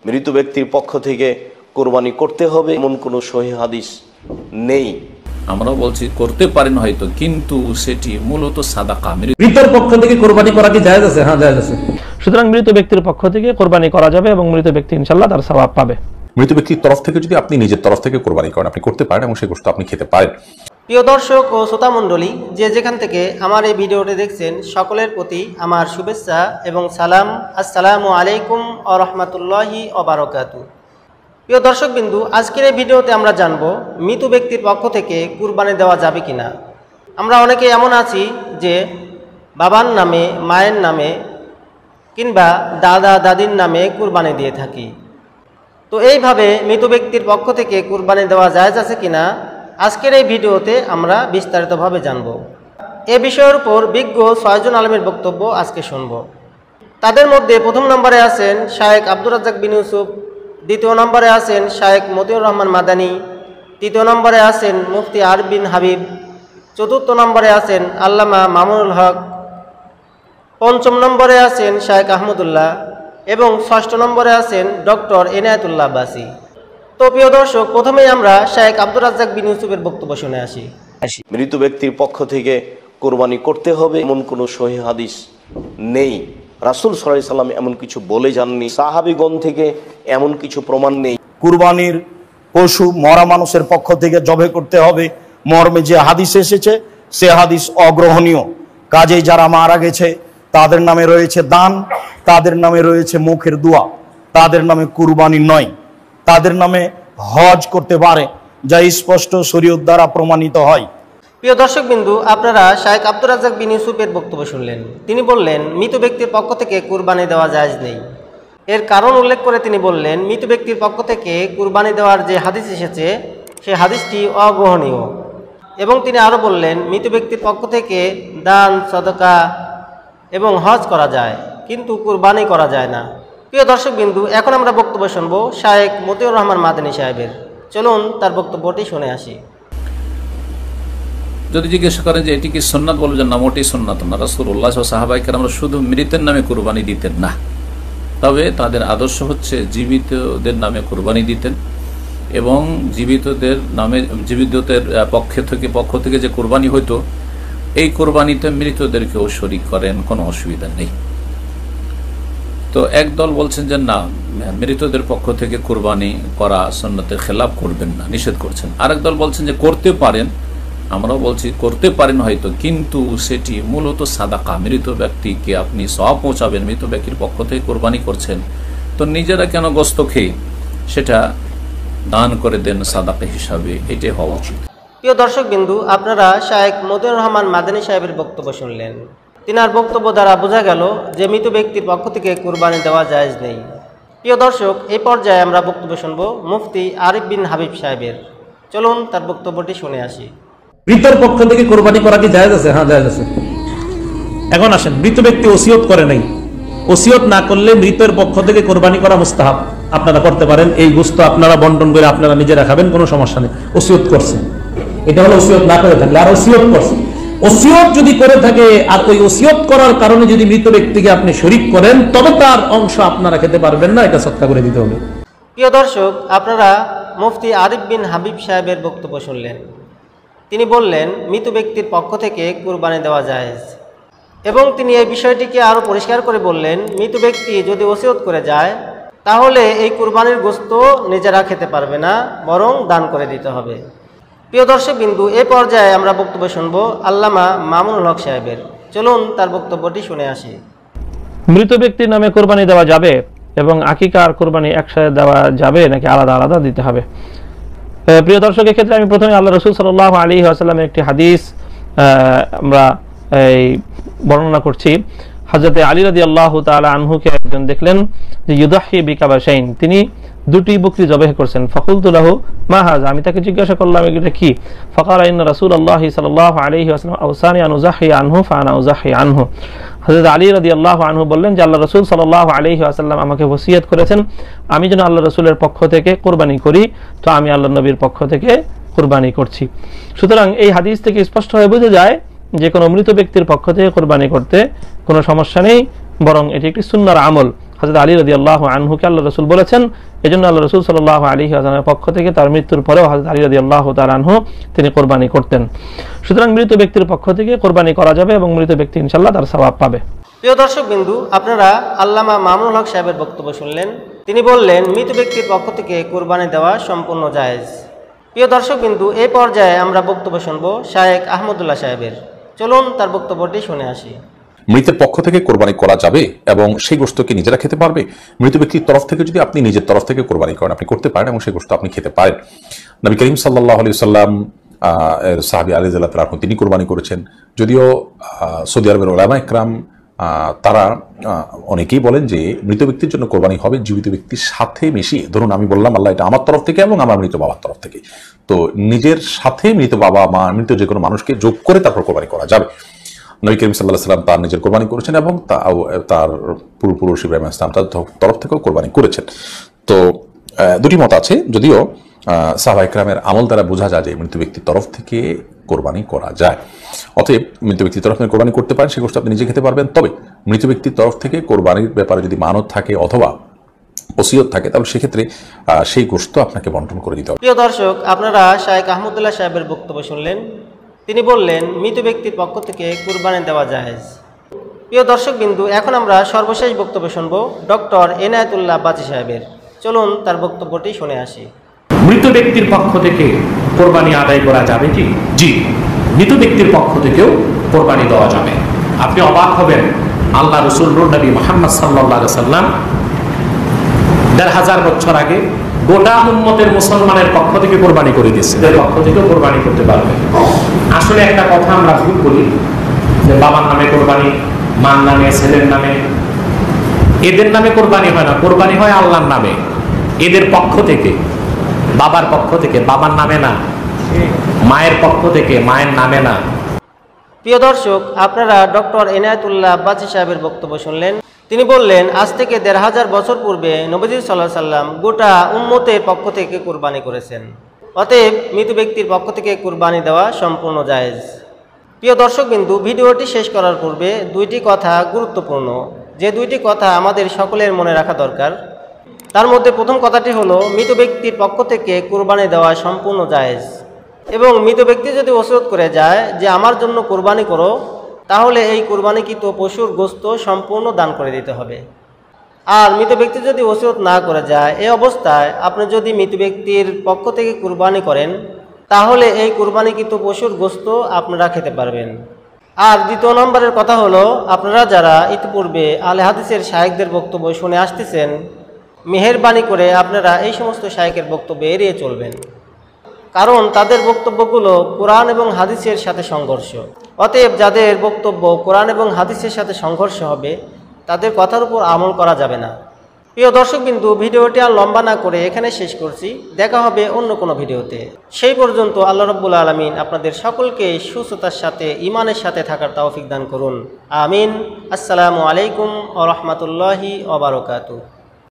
মৃত ব্যক্তির পক্ষ থেকে কোরবানি করতে হবে এমন কোনো সহিহ হাদিস নেই। আমরা বলছি করতে পারেন হয়তো, কিন্তু সেটি মূলত সাদাকা। মৃতের পক্ষ থেকে কোরবানি করা কি জায়েজ আছে? হ্যাঁ, জায়েজ আছে। সুতরাং মৃত ব্যক্তির পক্ষ থেকে কোরবানি করা যাবে এবং মৃত ব্যক্তি ইনশাআল্লাহ তার সওয়াব পাবে। মৃত ব্যক্তির তরফ থেকে যদি আপনি নিজের তরফ থেকে কোরবানি করেন, আপনি করতে পারেন এবং সেই গোশত আপনি খেতে পারেন। প্রিয় দর্শক ও শ্রোতা মণ্ডলী, যে যেখান থেকে আমার এই ভিডিওটি দেখছেন, সকলের প্রতি আমার শুভেচ্ছা এবং সালাম। আসসালামু আলাইকুম ওয়া রাহমাতুল্লাহি ওয়া বারাকাতুহু। প্রিয় দর্শকবিন্দু, আজকের এই ভিডিওতে আমরা জানব মৃত ব্যক্তির পক্ষ থেকে কুরবানি দেওয়া যাবে কিনা। আমরা অনেকে এমন আছি যে বাবার নামে, মায়ের নামে কিংবা দাদা দাদির নামে কুরবানি দিয়ে থাকি। তো এইভাবে মৃত ব্যক্তির পক্ষ থেকে কুরবানি দেওয়া জায়েজ আছে কিনা আজকের এই ভিডিওতে আমরা বিস্তারিতভাবে জানব। এ বিষয়ের উপর বিজ্ঞ 6 জন আলেমের বক্তব্য আজকে শুনব। তাদের মধ্যে প্রথম নম্বরে আছেন শায়েখ আব্দুর রাজ্জাক বিন ইউসুফ, দ্বিতীয় নম্বরে আছেন শায়েখ মতিউর রহমান মাদানী, তৃতীয় নম্বরে আছেন মুফতি আরিফ বিন হাবিব, চতুর্থ নম্বরে আছেন আল্লামা মামুনুল হক, পঞ্চম নম্বরে আছেন শায়েখ আহমদুল্লাহ এবং ষষ্ঠ নম্বরে আছেন ডক্টর এনায়েতুল্লাহ আব্বাসী। তো প্রিয় দর্শক, প্রথমেই আমরা শায়েখ আব্দুর রাজ্জাক বিন ইউসুফের বক্তব্য শুনে আসি। মৃত ব্যক্তির পক্ষ থেকে কোরবানি করতে হবে এমন কোনো সহিহ হাদিস নেই। রাসূল সাল্লাল্লাহু আলাইহি সাল্লাম এমন কিছু বলে যাননি, সাহাবীগণ থেকে এমন কিছু প্রমাণ নেই। কুরবানির পশু মরা মানুষের পক্ষ থেকে জবে করতে হবে মর্মে যে হাদিস এসেছে সে হাদিস অগ্রহণীয়। কাজেই যারা মারা গেছে তাদের নামে রয়েছে দান, তাদের নামে রয়েছে মুখের দোয়া, তাদের নামে কুরবানি নয়। তাদের নামে হজ করতে পারে, যা স্পষ্ট শরীয়ত দ্বারা প্রমাণিত হয়। প্রিয় দর্শকবিন্দু, আপনারা শায়েখ আব্দুর রাজ্জাক বিন ইউসুফের বক্তব্য শুনলেন। তিনি বললেন মৃত ব্যক্তির পক্ষ থেকে কুরবানি দেওয়া জায়েজ নেই। এর কারণ উল্লেখ করে তিনি বললেন মৃত ব্যক্তির পক্ষ থেকে কুরবানি দেওয়ার যে হাদিস এসেছে সেই হাদিসটি অগ্রহণীয়। এবং তিনি আরও বললেন মৃত ব্যক্তির পক্ষ থেকে দান, সদকা এবং হজ করা যায়, কিন্তু কুরবানি করা যায় না। প্রিয় দর্শকবিন্দু, এখন আমরা বক্তব্য শুনবো শায়েখ মতিউর রহমান মাদানী সাহেবের। চলুন তার বক্তব্যটি শুনে আসি। যদি জিজ্ঞাসা করেন যে এটি কি সুন্নাত, বলবেন না, মোটেই সুন্নাত না। রাসূলুল্লাহ সাল্লাল্লাহু আলাইহি ওয়াসাল্লাম আমরা শুধু মৃতের নামে কুরবানি দিতেন না, তবে তাদের আদর্শ হচ্ছে জীবিতদের নামে কুরবানি দিতেন এবং জীবিতদের নামে, জীবিতদের পক্ষ থেকে যে কুরবানি হইতো এই কুরবানিতে মৃতদেরকেও শরীক করেন, কোনো অসুবিধা নেই। তো একদল বলছেন যে না, মৃতদের পক্ষ থেকে কুরবানি করা সুন্নতের খেলাফ, করবেন না, নিষেধ করছেন। আরেক দল বলছেন যে করতে পারেন। আমরাও বলছি করতে পারেন হয়তো, কিন্তু সেটি মূলত সাদাকা। মৃত ব্যক্তিকে আপনি সওয়াব পৌঁছাবেন, মৃত ব্যক্তির পক্ষ থেকে কোরবানি করছেন, তো নিজেরা কেন গোশত খেয়ে সেটা দান করে দেন সাদাকা হিসাবে, এটাই হওয়া উচিত। প্রিয় দর্শকবিন্দু, আপনারা শায়েখ মতিউর রহমান মাদানী সাহেবের বক্তব্য শুনলেন। তিনার বক্তব্য দ্বারা বোঝা গেল যে মৃত ব্যক্তির পক্ষ থেকে কুরবানি দেওয়া জায়েজ নেই। প্রিয় দর্শক, এই পর্যায়ে আমরা বক্তব্য শুনব মুফতি আরিফ বিন হাবিব সাহেবের। চলুন তার বক্তব্যটি শুনে আসি। মৃতের পক্ষ থেকে কোরবানি করা কি জায়েজ আছে? হ্যাঁ, জায়েজ আছে। এখন আসেন, মৃত ব্যক্তি ওসিয়ত করে নাই, ওসিয়ত না করলে মৃতের পক্ষ থেকে কোরবানি করা মুস্তাহাব। আপনারা করতে পারেন, এই গোশত আপনারা বন্টন করে আপনারা নিজেরা খাবেন, কোনো সমস্যা নেই। ওসিয়ত করছে, এটা হলো ওসিয়ত না করে থাকলে। আর ওসিয়ত করছে, ওসিয়ত যদি করে থাকে আর ওই ওসিয়ত করার কারণে যদি মৃত ব্যক্তিকে আপনি শরীক করেন, তবে তার অংশ আপনারা খেতে পারবেন না, এটা সৎকা করে দিতে হবে। প্রিয় দর্শক, আপনারা মুফতি আরিফ বিন হাবিব সাহেবের বক্তব্য শুনলেন। তিনি বললেন মৃত ব্যক্তির পক্ষ থেকে কুরবানি দেওয়া জায়েজ এবং তিনি এই বিষয়টিকে আরও পরিষ্কার করে বললেন মৃত ব্যক্তি যদি ওসিয়ত করে যায় তাহলে এই কুরবানির গোশত নিজেরা খেতে পারবে না, বরং দান করে দিতে হবে। প্রিয় দর্শকবিন্দু, এই পর্যায়ে আমরা বক্তব্য শুনব আল্লামা মামুনুল হক সাহেবের। চলুন তার বক্তব্যটি শুনে আসি। মৃত ব্যক্তির নামে কোরবানি দেওয়া যাবে এবং আকিকা আর কোরবানি একসাথে দেওয়া যাবে নাকি আলাদা আলাদা দিতে হবে? প্রিয় দর্শক, ক্ষেত্রে আমি প্রথমে আল্লাহ রাসূল সাল্লাল্লাহু আলাইহি ওয়াসাল্লামের একটি হাদিস আমরা বর্ণনা করছি। হযরত আলী রাদিয়াল্লাহু তাআলা আনহুকে একজন দেখলেন যে ইউদাহি বিকাবাশাইন, তিনি দুটি বকরি জবাহ করছেন। ফাকুলতু লাহু মা হাযা, আমি তাকে জিজ্ঞাসা করলাম এটা কি? ফাকালা ইন্না রাসূলুল্লাহি সাল্লাল্লাহু আলাইহি ওয়াসাল্লাম আওসানি আন উযাহি আনহু ফাআনা উযাহি আনহু। হযরত আলী রাদিয়াল্লাহু আনহু বললেন যে আল্লাহ রাসূল সাল্লাল্লাহু আলাইহি ওয়াসাল্লাম আমাকে ওসিয়ত করেছেন আমি যেন আল্লাহ রাসূলের পক্ষ থেকে কুরবানি করি, তো আমি আল্লাহর নবীর পক্ষ থেকে কুরবানি করছি। সুতরাং এই হাদিস থেকে স্পষ্ট হয়ে বোঝা যায় যে কোনো মৃত ব্যক্তির পক্ষ থেকে কুরবানি করতে কোনো সমস্যা নেই, বরং এটি একটি সুন্নাহর আমল। হযরত আলী রাদিয়াল্লাহু আনহুকে আল্লাহ রাসূল বলেছেন। এজন্য আল্লাহ রাসূল সাল্লাল্লাহু আলাইহি ওয়াসাল্লামের পক্ষ থেকে তার মৃত্যুর পরেও হযরত আলী রাদিয়াল্লাহু তাআলা আনহু তিনি কোরবানি করতেন। সুতরাং মৃত ব্যক্তির পক্ষ থেকে কোরবানি করা যাবে এবং মৃত ব্যক্তি ইনশাআল্লাহ তার সওয়াব পাবে। প্রিয় দর্শক বিন্দু, আপনারা আল্লামা মামুনুল হক সাহেবের বক্তব্য শুনলেন। তিনি বললেন মৃত ব্যক্তির পক্ষ থেকে কোরবানি দেওয়া সম্পূর্ণ জায়েজ। প্রিয় দর্শক বিন্দু, এই পর্যায়ে আমরা বক্তব্য শুনব শায়েখ আহমদুল্লাহ সাহেবের। চলুন তার বক্তব্যটি শুনে আসি। মৃতের পক্ষ থেকে কোরবানি করা যাবে এবং সেই গোশতকে নিজেরা খেতে পারবে। মৃত ব্যক্তির তরফ থেকে যদি আপনি নিজের তরফ থেকে কোরবানি করেন, আপনি করতে পারেন এবং সেই গোশত আপনি খেতে পারেন। নবী করিম সাল্লাল্লাহু আলাইহি ওয়াসাল্লাম সাহাবী আলী রাদিয়াল্লাহু তাআলা তিনি কোরবানি করেছেন। যদিও সৌদি আরবের উলামা ইকরাম তারা অনেকেই বলেন যে মৃত ব্যক্তির জন্য কোরবানি হবে জীবিত ব্যক্তির সাথে মিশিয়ে। ধরুন আমি বললাম আল্লাহ এটা আমার তরফ থেকে এবং আমার মৃত বাবার তরফ থেকে, তো নিজের সাথে মৃত বাবা মা মৃত যে কোনো মানুষকে যোগ করে তারপর কোরবানি করা যাবে। নবী করিম সাল্লাল্লাহু আলাইহি ওয়াসাল্লাম তার নিজের কোরবানি করেছেন এবং তার পূর্বপুরুষ ইব্রাহিম আলাইহিস সালাম তার তরফ থেকেও কোরবানি করেছেন। তো দুটি মত আছে, যদিও সাহাবা ইকরামের আমল দ্বারা বোঝা যায় যে মৃত ব্যক্তির তরফ থেকে কোরবানি করা যায়। অতএব মৃত ব্যক্তির তরফ থেকে কোরবানি করতে পারেন, সেই গোশত আপনি নিজে খেতে পারবেন। তবে মৃত ব্যক্তির তরফ থেকে কোরবানির ব্যাপারে যদি মানত থাকে অথবা ওসিয়ত থাকে তাহলে সেক্ষেত্রে সেই গোশত আপনাকে বন্টন করে দিতে হবে। প্রিয় দর্শক, আপনারা শায়েখ আহমদুল্লাহ সাহেবের বক্তব্য শুনলেন। তিনি বললেন মৃত ব্যক্তির পক্ষ থেকে কুরবানি দেওয়া জায়েজ। প্রিয় দর্শক বিন্দু, এখন আমরা সর্বশেষ বক্তব্য শুনব ডক্টর এনায়েতুল্লাহ বাচি সাহেবের। চলুন তার বক্তব্যটি শুনে আসি। মৃত ব্যক্তির পক্ষ থেকে কোরবানি আদায় করা যাবে কি? জি, মৃত ব্যক্তির পক্ষ থেকেও কোরবানি দেওয়া যাবে। আপনি অবাক হবেন, আল্লাহ রাসূল নবী মুহাম্মদ সাল্লাল্লাহু আলাইহি ওয়াসাল্লাম ১৫০০ বছর আগে গোটা উম্মতের মুসলমানের পক্ষ থেকে কোরবানি করে দিয়েছে, এদের পক্ষ থেকেও কোরবানি করতে পারবে। আসলে একটা কথা আমরা ভুল করি যে বাবার নামে কোরবানি, মার নামে, ছেলের নামে, এদের নামে কোরবানি হয় না, কোরবানি হয় আল্লাহর নামে, এদের পক্ষ থেকে, বাবার পক্ষ থেকে, বাবার নামে না, মায়ের পক্ষ থেকে, মায়ের নামে না। প্রিয় দর্শক, আপনারা ডক্টর এনায়েতুল্লাহ বাচি সাহেবের বক্তব্য শুনলেন। তিনি বললেন আজ থেকে ১৫০০ বছর পূর্বে নবীজি সাল্লাল্লাহু আলাইহি সাল্লাম গোটা উম্মতের পক্ষ থেকে কুরবানি করেছেন। অতএব মৃত ব্যক্তির পক্ষ থেকে কুরবানি দেওয়া সম্পূর্ণ জায়েজ। প্রিয় দর্শক বিন্দু, ভিডিওটি শেষ করার পূর্বে দুইটি কথা গুরুত্বপূর্ণ, যে দুইটি কথা আমাদের সকলের মনে রাখা দরকার। তার মধ্যে প্রথম কথাটি হলো মৃত ব্যক্তির পক্ষ থেকে কুরবানি দেওয়া সম্পূর্ণ জায়েজ, এবং মৃত ব্যক্তি যদি ওসিয়ত করে যায় যে আমার জন্য কুরবানি করো, তাহলে এই কুরবানিকৃত পশুর গোশত সম্পূর্ণ দান করে দিতে হবে। আর মৃত ব্যক্তি যদি ওসিয়ত না করে যায়, এই অবস্থায় আপনি যদি মৃত ব্যক্তির পক্ষ থেকে কুরবানি করেন, তাহলে এই কুরবানিকৃত পশুর গোশত আপনারা খেতে পারবেন। আর দ্বিতীয় নম্বরের কথা হলো, আপনারা যারা ইতিপূর্বে আহলে হাদিসের শায়েখদের বক্তব্য শুনে আসতেছেন, মেহেরবানি করে আপনারা এই সমস্ত শায়েখের বক্তব্য এড়িয়ে চলবেন, কারণ তাদের বক্তব্যগুলো কোরআন এবং হাদিসের সাথে সংঘর্ষ। অতএব যাদের বক্তব্য কোরআন এবং হাদিসের সাথে সংঘর্ষ হবে, তাদের কথার উপর আমল করা যাবে না। প্রিয় দর্শকবিন্দু, ভিডিওটি আর লম্বা না করে এখানে শেষ করছি। দেখা হবে অন্য কোনো ভিডিওতে। সেই পর্যন্ত আল্লাহ রাব্বুল আলামিন আপনাদের সকলকে সুস্থতার সাথে, ঈমানের সাথে থাকার তৌফিক দান করুন। আমিন। আসসালামু আলাইকুম ওয়া রাহমাতুল্লাহি ওয়া বারাকাতুহু।